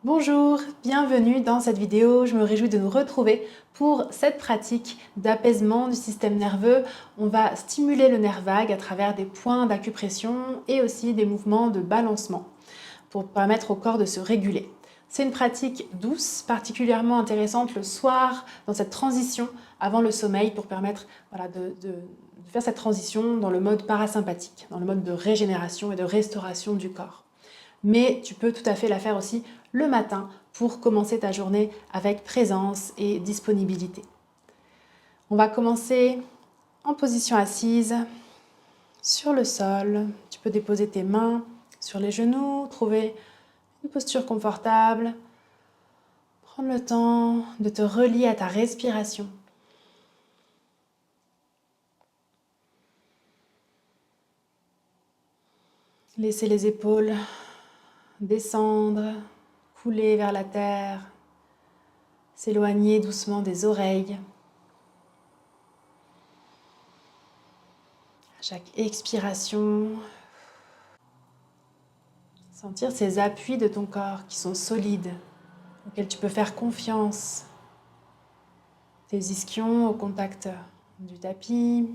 Bonjour, bienvenue dans cette vidéo. Je me réjouis de nous retrouver pour cette pratique d'apaisement du système nerveux. On va stimuler le nerf vague à travers des points d'acupression et aussi des mouvements de balancement pour permettre au corps de se réguler. C'est une pratique douce, particulièrement intéressante le soir dans cette transition avant le sommeil pour permettre de faire cette transition dans le mode parasympathique, dans le mode de régénération et de restauration du corps. Mais tu peux tout à fait la faire aussi le matin pour commencer ta journée avec présence et disponibilité. On va commencer en position assise sur le sol. Tu peux déposer tes mains sur les genoux, trouver une posture confortable. Prendre le temps de te relier à ta respiration. Laisser les épaules descendre, couler vers la terre, s'éloigner doucement des oreilles. À chaque expiration, sentir ces appuis de ton corps qui sont solides, auxquels tu peux faire confiance. Tes ischions au contact du tapis.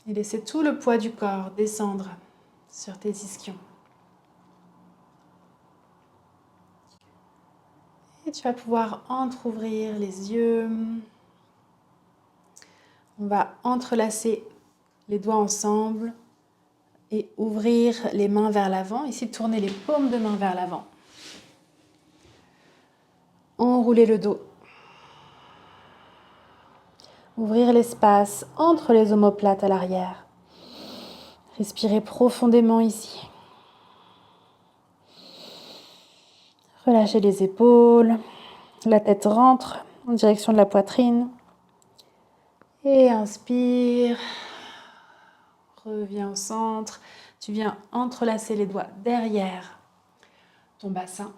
Et laisser tout le poids du corps descendre sur tes ischions. Et tu vas pouvoir entrouvrir les yeux. On va entrelacer les doigts ensemble et ouvrir les mains vers l'avant. Ici, tourner les paumes de main vers l'avant. Enrouler le dos. Ouvrir l'espace entre les omoplates à l'arrière. Respirez profondément ici. Relâchez les épaules. La tête rentre en direction de la poitrine. Et inspire. Reviens au centre. Tu viens entrelacer les doigts derrière ton bassin.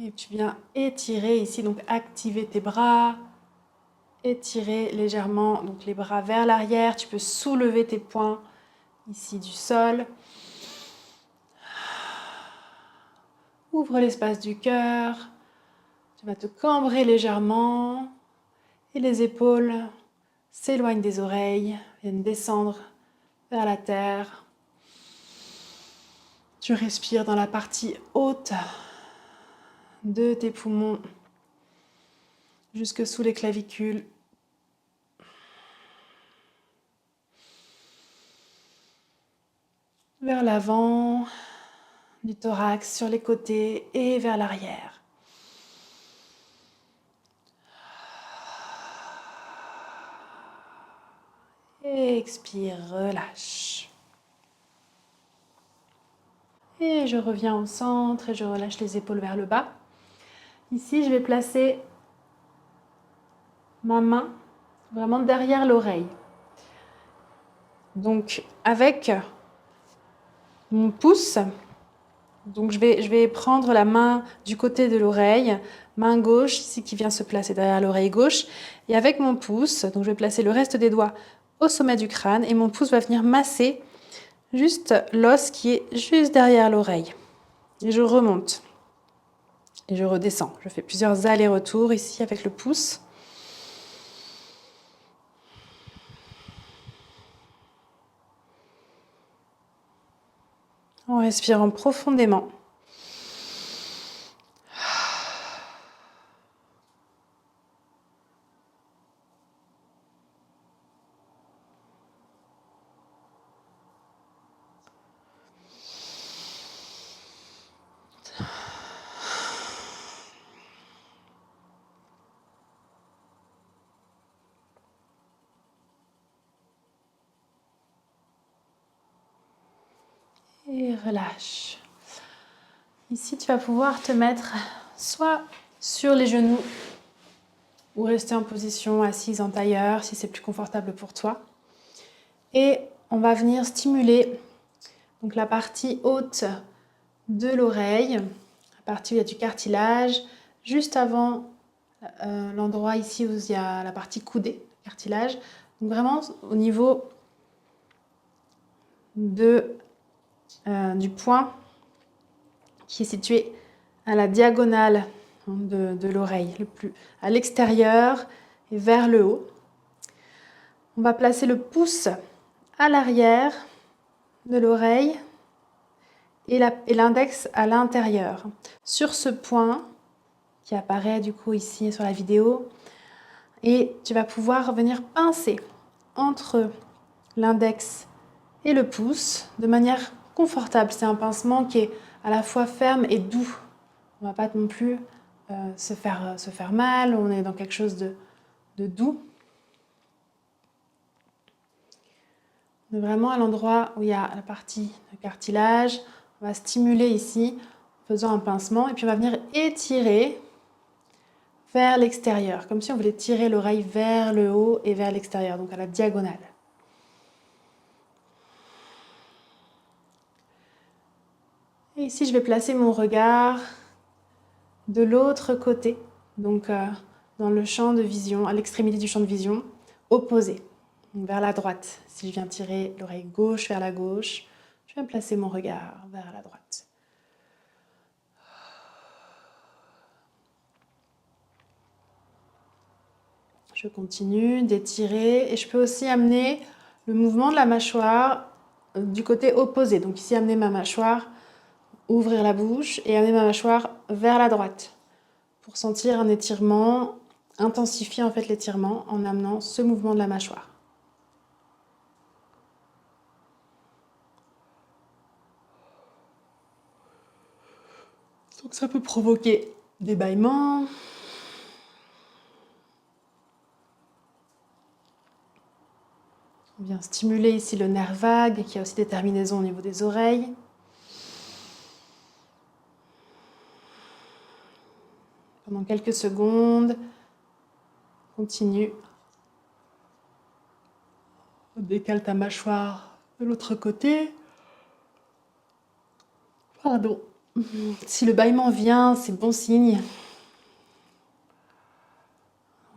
Et tu viens étirer ici, donc activer tes bras. Étirer légèrement donc les bras vers l'arrière. Tu peux soulever tes poings ici du sol. Ouvre l'espace du cœur. Tu vas te cambrer légèrement. Et les épaules s'éloignent des oreilles, viennent descendre vers la terre. Tu respires dans la partie haute de tes poumons jusque sous les clavicules. Vers l'avant, du thorax sur les côtés et vers l'arrière. Expire, relâche. Et je reviens au centre et je relâche les épaules vers le bas. Ici, je vais placer ma main vraiment derrière l'oreille. Donc, avec mon pouce, donc je vais prendre la main du côté de l'oreille, main gauche ici qui vient se placer derrière l'oreille gauche. Et avec mon pouce, donc je vais placer le reste des doigts au sommet du crâne et mon pouce va venir masser juste l'os qui est juste derrière l'oreille. Et je remonte. Et je redescends. Je fais plusieurs allers-retours ici avec le pouce. En respirant profondément. Et relâche. Ici, tu vas pouvoir te mettre soit sur les genoux ou rester en position assise en tailleur si c'est plus confortable pour toi. Et on va venir stimuler donc, la partie haute de l'oreille, la partie où il y a du cartilage, juste avant l'endroit ici où il y a la partie coudée, cartilage. Donc vraiment au niveau du point qui est situé à la diagonale de l'oreille, le plus à l'extérieur et vers le haut. On va placer le pouce à l'arrière de l'oreille et l'index à l'intérieur. Sur ce point qui apparaît du coup ici sur la vidéo, et tu vas pouvoir venir pincer entre l'index et le pouce de manière confortable. C'est un pincement qui est à la fois ferme et doux. On ne va pas non plus se faire mal, on est dans quelque chose de doux. Vraiment à l'endroit où il y a la partie de cartilage, on va stimuler ici en faisant un pincement et puis on va venir étirer vers l'extérieur, comme si on voulait tirer l'oreille vers le haut et vers l'extérieur, donc à la diagonale. Et ici, je vais placer mon regard de l'autre côté, donc dans le champ de vision, à l'extrémité du champ de vision, opposé, donc vers la droite. Si je viens tirer l'oreille gauche vers la gauche, je viens placer mon regard vers la droite. Je continue d'étirer et je peux aussi amener le mouvement de la mâchoire du côté opposé. Donc ici, amener ma mâchoire, ouvrir la bouche et amener ma mâchoire vers la droite pour sentir un étirement, intensifier en fait l'étirement en amenant ce mouvement de la mâchoire. Donc ça peut provoquer des bâillements. On vient stimuler ici le nerf vague qui a aussi des terminaisons au niveau des oreilles. Pendant quelques secondes, continue. Décale ta mâchoire de l'autre côté. Pardon. Si le bâillement vient, c'est bon signe.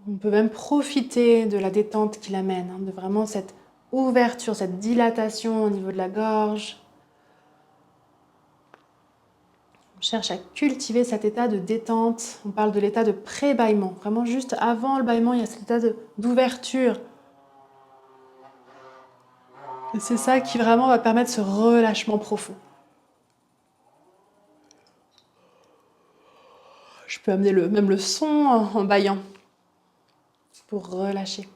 On peut même profiter de la détente qu'il amène, de vraiment cette ouverture, cette dilatation au niveau de la gorge. On cherche à cultiver cet état de détente. On parle de l'état de pré-bâillement. Vraiment juste avant le bâillement, il y a cet état d'ouverture. Et c'est ça qui vraiment va permettre ce relâchement profond. Je peux amener même le son en bâillant pour relâcher.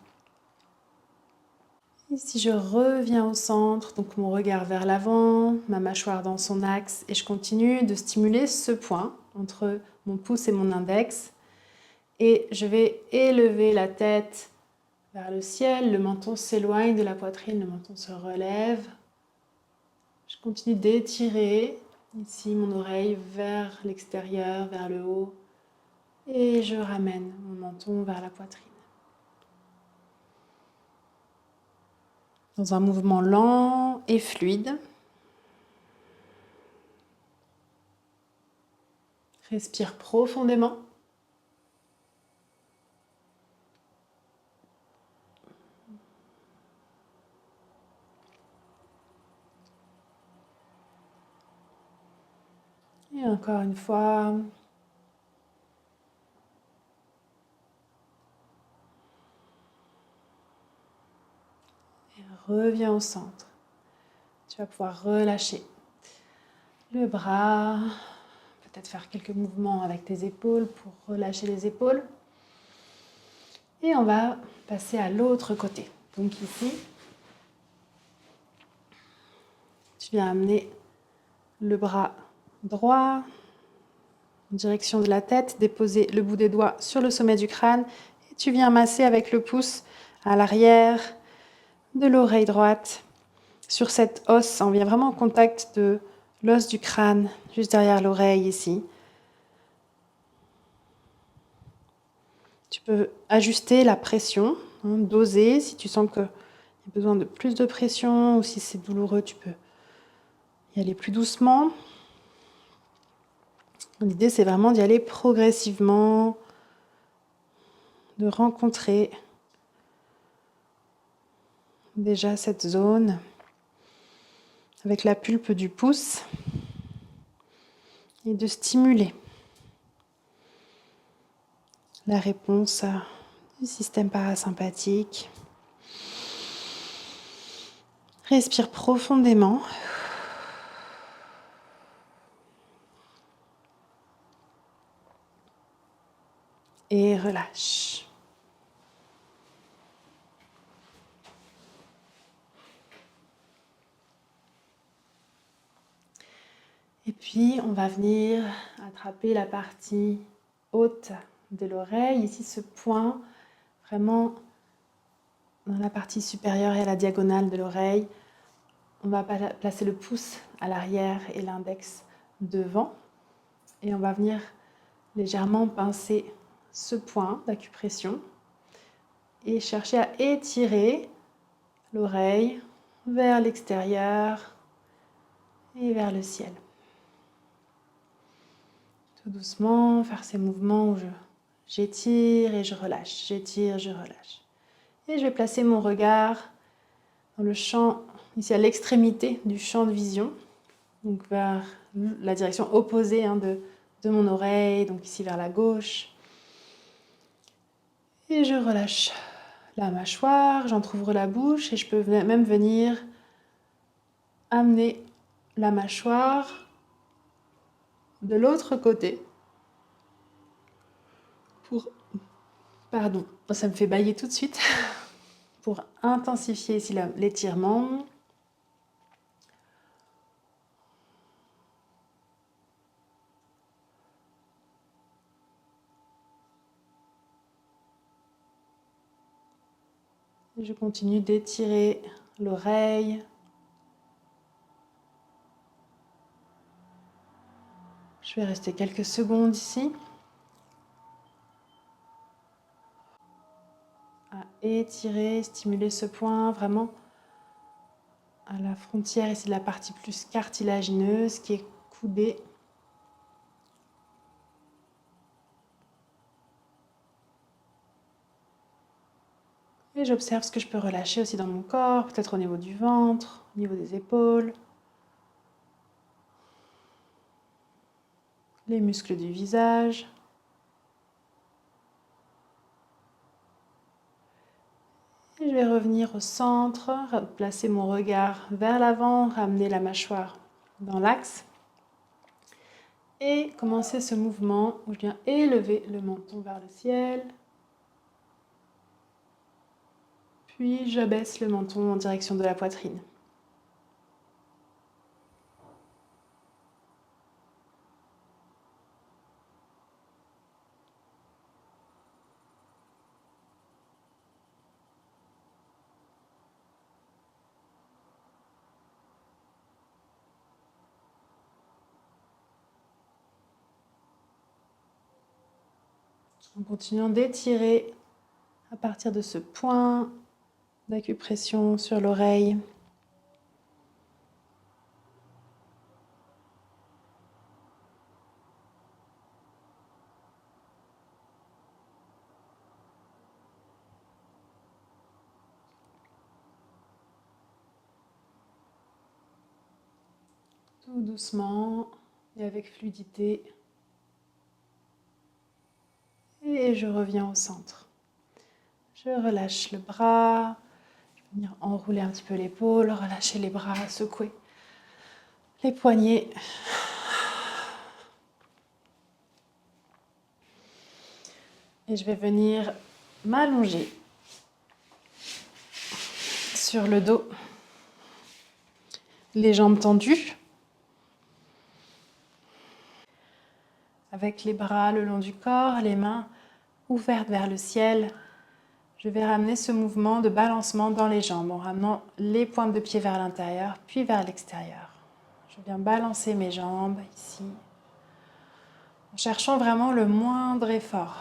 Et si je reviens au centre, donc mon regard vers l'avant, ma mâchoire dans son axe, et je continue de stimuler ce point entre mon pouce et mon index, et je vais élever la tête vers le ciel, le menton s'éloigne de la poitrine, le menton se relève. Je continue d'étirer ici mon oreille vers l'extérieur, vers le haut, et je ramène mon menton vers la poitrine. Dans un mouvement lent et fluide. Respire profondément. Et encore une fois. Et reviens au centre. Tu vas pouvoir relâcher le bras. Peut-être faire quelques mouvements avec tes épaules pour relâcher les épaules. Et on va passer à l'autre côté. Donc ici, tu viens amener le bras droit en direction de la tête, déposer le bout des doigts sur le sommet du crâne et tu viens masser avec le pouce à l'arrière de l'oreille droite sur cette os. On vient vraiment en contact de l'os du crâne juste derrière l'oreille ici. Tu peux ajuster la pression, doser si tu sens qu'il y a besoin de plus de pression ou si c'est douloureux, tu peux y aller plus doucement. L'idée, c'est vraiment d'y aller progressivement, de rencontrer déjà cette zone avec la pulpe du pouce et de stimuler la réponse du système parasympathique. Respire profondément. Et relâche. Et puis, on va venir attraper la partie haute de l'oreille. Ici, ce point, vraiment dans la partie supérieure et à la diagonale de l'oreille. On va placer le pouce à l'arrière et l'index devant. Et on va venir légèrement pincer ce point d'acupression et chercher à étirer l'oreille vers l'extérieur et vers le ciel. Tout doucement, faire ces mouvements où j'étire et je relâche, j'étire, je relâche. Et je vais placer mon regard dans le champ, ici à l'extrémité du champ de vision, donc vers la direction opposée de mon oreille, donc ici vers la gauche. Et je relâche la mâchoire, j'entrouvre la bouche et je peux même venir amener la mâchoire de l'autre côté pour... Pardon, ça me fait bâiller tout de suite. Pour intensifier ici l'étirement. Je continue d'étirer l'oreille. Je vais rester quelques secondes ici. À étirer, stimuler ce point vraiment à la frontière ici de la partie plus cartilagineuse qui est coudée. Et j'observe ce que je peux relâcher aussi dans mon corps, peut-être au niveau du ventre, au niveau des épaules, les muscles du visage. Et je vais revenir au centre, placer mon regard vers l'avant, ramener la mâchoire dans l'axe. Et commencer ce mouvement où je viens élever le menton vers le ciel. Puis j'abaisse le menton en direction de la poitrine. En continuant d'étirer à partir de ce point d'acupression sur l'oreille. Tout doucement et avec fluidité. Et je reviens au centre. Je relâche le bras. Je vais venir enrouler un petit peu l'épaule, relâcher les bras, secouer les poignets. Et je vais venir m'allonger sur le dos, les jambes tendues, avec les bras le long du corps, les mains ouvertes vers le ciel. Je vais ramener ce mouvement de balancement dans les jambes en ramenant les pointes de pied vers l'intérieur, puis vers l'extérieur. Je viens balancer mes jambes ici, en cherchant vraiment le moindre effort.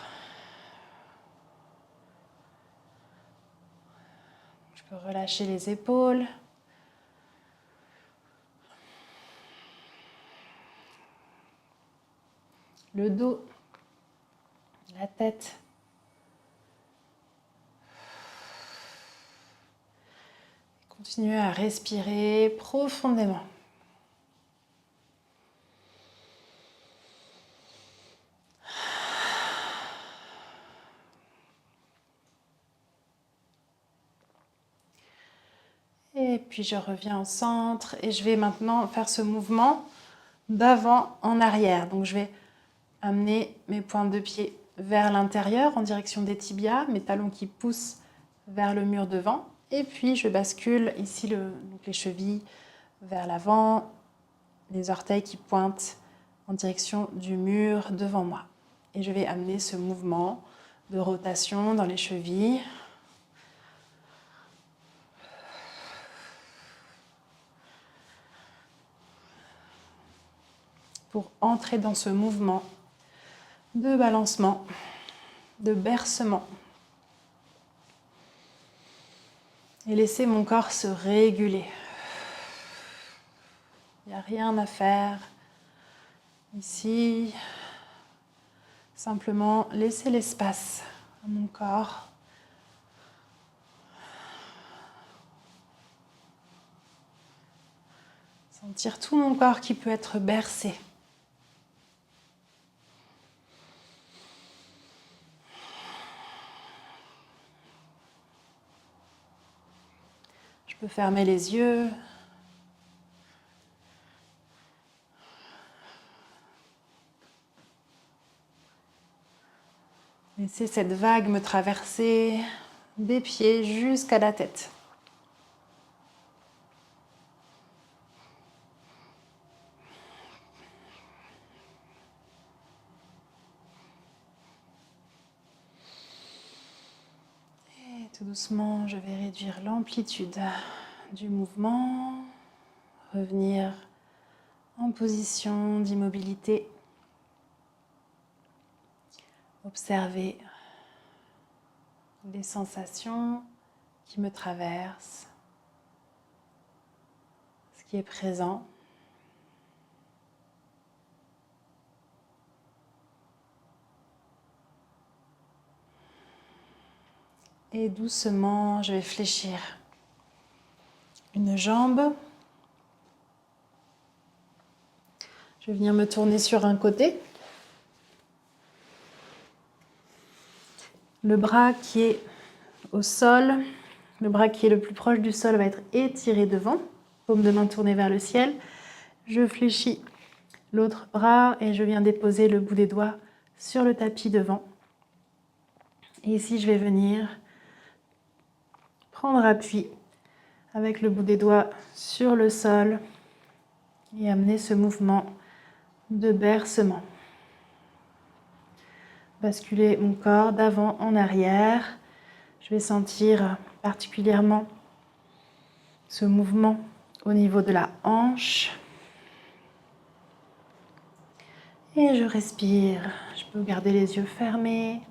Je peux relâcher les épaules. Le dos, la tête. Continuez à respirer profondément. Et puis je reviens au centre et je vais maintenant faire ce mouvement d'avant en arrière. Donc je vais amener mes pointes de pied vers l'intérieur en direction des tibias, mes talons qui poussent vers le mur devant. Et puis je bascule ici donc les chevilles vers l'avant, les orteils qui pointent en direction du mur devant moi. Et je vais amener ce mouvement de rotation dans les chevilles. Pour entrer dans ce mouvement de balancement, de bercement. Et laisser mon corps se réguler. Il n'y a rien à faire ici. Simplement laisser l'espace à mon corps. Sentir tout mon corps qui peut être bercé. Je peux fermer les yeux. Laisser cette vague me traverser des pieds jusqu'à la tête. Et tout doucement, je vais réduire l'amplitude du mouvement, revenir en position d'immobilité. Observer les sensations qui me traversent, ce qui est présent. Et doucement, je vais fléchir une jambe. Je vais venir me tourner sur un côté. Le bras qui est au sol, le bras qui est le plus proche du sol va être étiré devant, paume de main tournée vers le ciel. Je fléchis l'autre bras et je viens déposer le bout des doigts sur le tapis devant. Et ici, je vais venir prendre appui avec le bout des doigts sur le sol et amener ce mouvement de bercement. Basculer mon corps d'avant en arrière. Je vais sentir particulièrement ce mouvement au niveau de la hanche. Et je respire. Je peux garder les yeux fermés.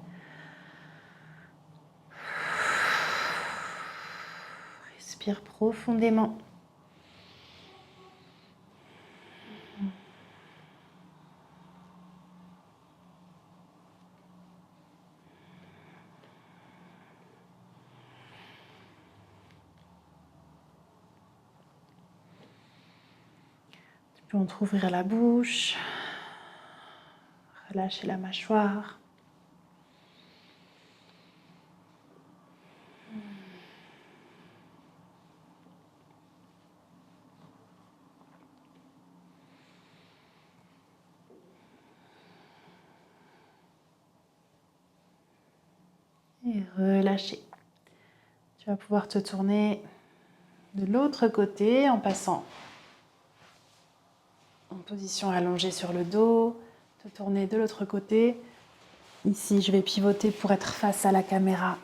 Respire profondément. Tu peux entrouvrir la bouche. Relâcher la mâchoire. Et relâcher. Tu vas pouvoir te tourner de l'autre côté en passant en position allongée sur le dos. Te tourner de l'autre côté. Ici, je vais pivoter pour être face à la caméra.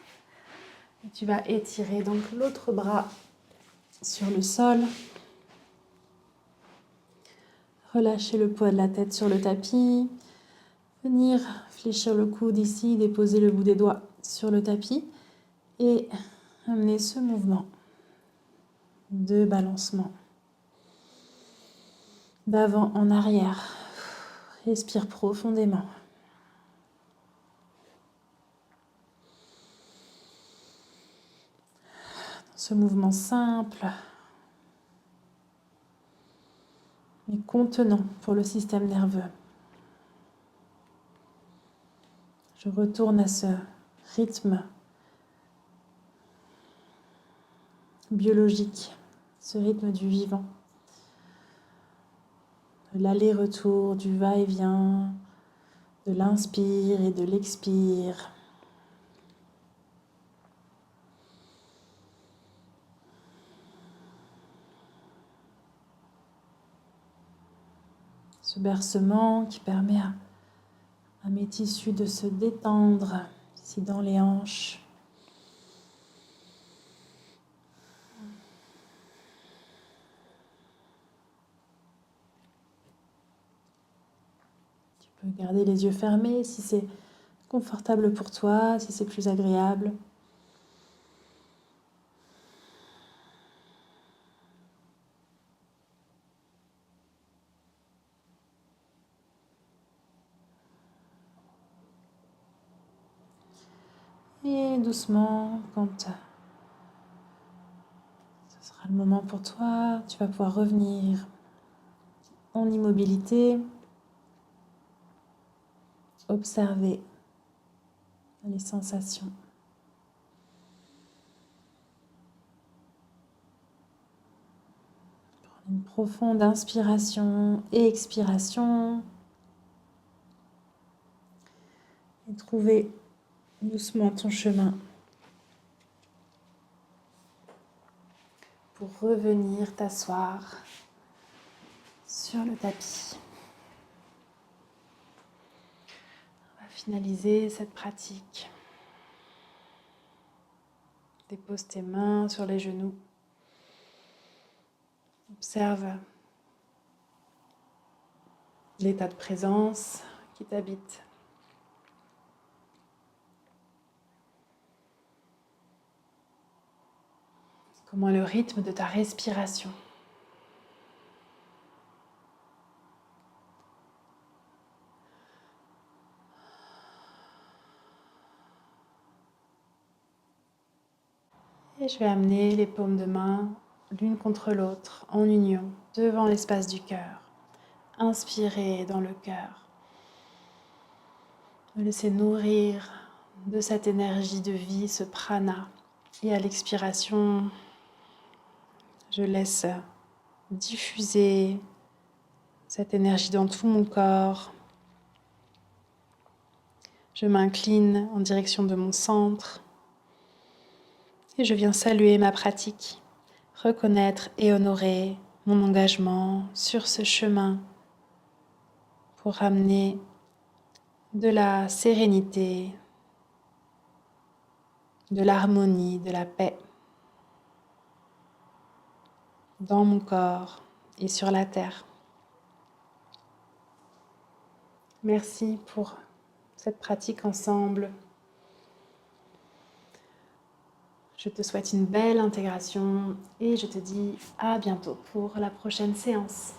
Et tu vas étirer donc l'autre bras sur le sol. Relâcher le poids de la tête sur le tapis. Venir fléchir le coude ici, déposer le bout des doigts sur le tapis et amener ce mouvement de balancement d'avant en arrière. Respire profondément. Ce mouvement simple, mais contenant pour le système nerveux. Je retourne à ce rythme biologique, ce rythme du vivant, de l'aller-retour, du va-et-vient, de l'inspire et de l'expire. Ce bercement qui permet à mes tissus de se détendre ici dans les hanches. Tu peux garder les yeux fermés si c'est confortable pour toi, si c'est plus agréable. Et doucement, quand ce sera le moment pour toi, tu vas pouvoir revenir en immobilité, observer les sensations. Prendre une profonde inspiration et expiration. Et trouver doucement ton chemin pour revenir t'asseoir sur le tapis. On va finaliser cette pratique. Dépose tes mains sur les genoux. Observe l'état de présence qui t'habite. Comment est le rythme de ta respiration? Et je vais amener les paumes de main l'une contre l'autre en union devant l'espace du cœur. Inspirez dans le cœur. Me laissez nourrir de cette énergie de vie, ce prana. Et à l'expiration, je laisse diffuser cette énergie dans tout mon corps. Je m'incline en direction de mon centre et je viens saluer ma pratique, reconnaître et honorer mon engagement sur ce chemin pour ramener de la sérénité, de l'harmonie, de la paix dans mon corps et sur la terre. Merci pour cette pratique ensemble. Je te souhaite une belle intégration et je te dis à bientôt pour la prochaine séance.